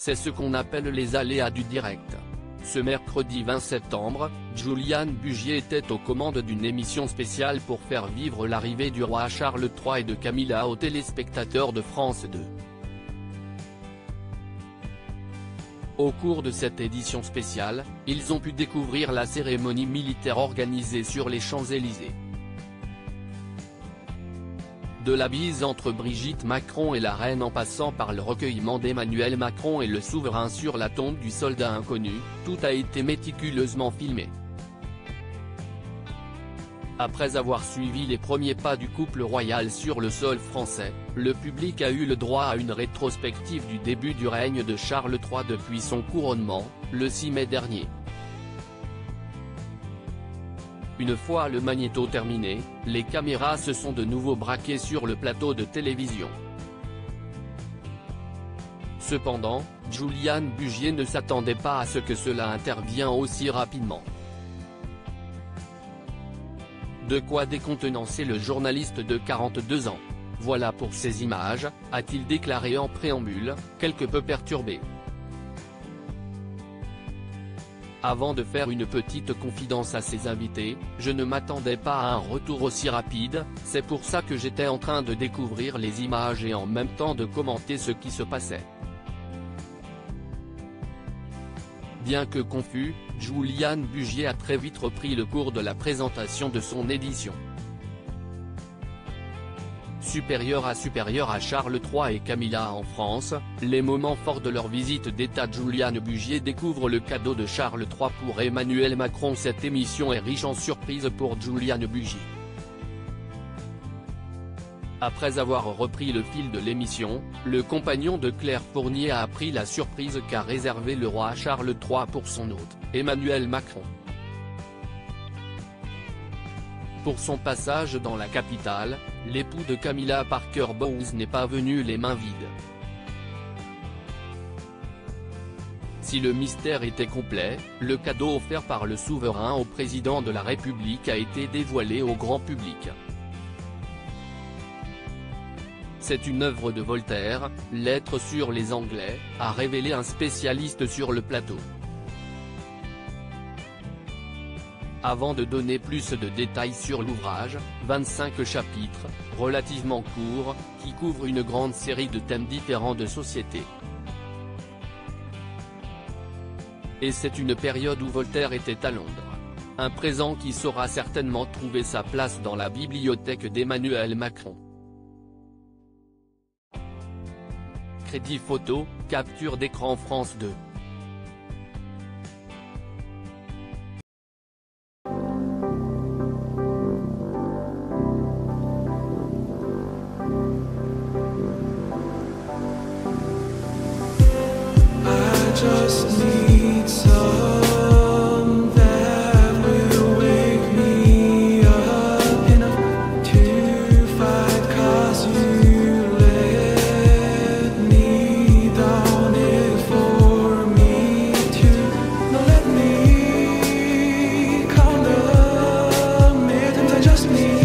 C'est ce qu'on appelle les aléas du direct. Ce mercredi 20 septembre, Juliane Bugier était aux commandes d'une émission spéciale pour faire vivre l'arrivée du roi Charles III et de Camilla aux téléspectateurs de France 2. Au cours de cette édition spéciale, ils ont pu découvrir la cérémonie militaire organisée sur les Champs-Élysées. De la bise entre Brigitte Macron et la reine en passant par le recueillement d'Emmanuel Macron et le souverain sur la tombe du soldat inconnu, tout a été méticuleusement filmé. Après avoir suivi les premiers pas du couple royal sur le sol français, le public a eu le droit à une rétrospective du début du règne de Charles III depuis son couronnement, le 6 mai dernier. Une fois le magnéto terminé, les caméras se sont de nouveau braquées sur le plateau de télévision. Cependant, Juliane Bugier ne s'attendait pas à ce que cela intervienne aussi rapidement. De quoi décontenancer le journaliste de 42 ans. Voilà pour ces images, a-t-il déclaré en préambule, quelque peu perturbé. Avant de faire une petite confidence à ses invités, je ne m'attendais pas à un retour aussi rapide, c'est pour ça que j'étais en train de découvrir les images et en même temps de commenter ce qui se passait. Bien que confus, Juliane Bugier a très vite repris le cours de la présentation de son édition. Supérieur à Charles III et Camilla en France, les moments forts de leur visite d'État. Juliane Bugier découvre le cadeau de Charles III pour Emmanuel Macron. Cette émission est riche en surprises pour Juliane Bugier. Après avoir repris le fil de l'émission, le compagnon de Claire Fournier a appris la surprise qu'a réservé le roi Charles III pour son hôte, Emmanuel Macron. Pour son passage dans la capitale, l'époux de Camilla Parker Bowles n'est pas venu les mains vides. Si le mystère était complet, le cadeau offert par le souverain au président de la République a été dévoilé au grand public. C'est une œuvre de Voltaire, Lettres sur les Anglais, a révélé un spécialiste sur le plateau. Avant de donner plus de détails sur l'ouvrage, 25 chapitres, relativement courts, qui couvrent une grande série de thèmes différents de société. Et c'est une période où Voltaire était à Londres. Un présent qui saura certainement trouver sa place dans la bibliothèque d'Emmanuel Macron. Crédit photo, capture d'écran France 2. Just need some that will wake me up enough to fight, 'cause you let me down it for me to not let me count the minutes I just need.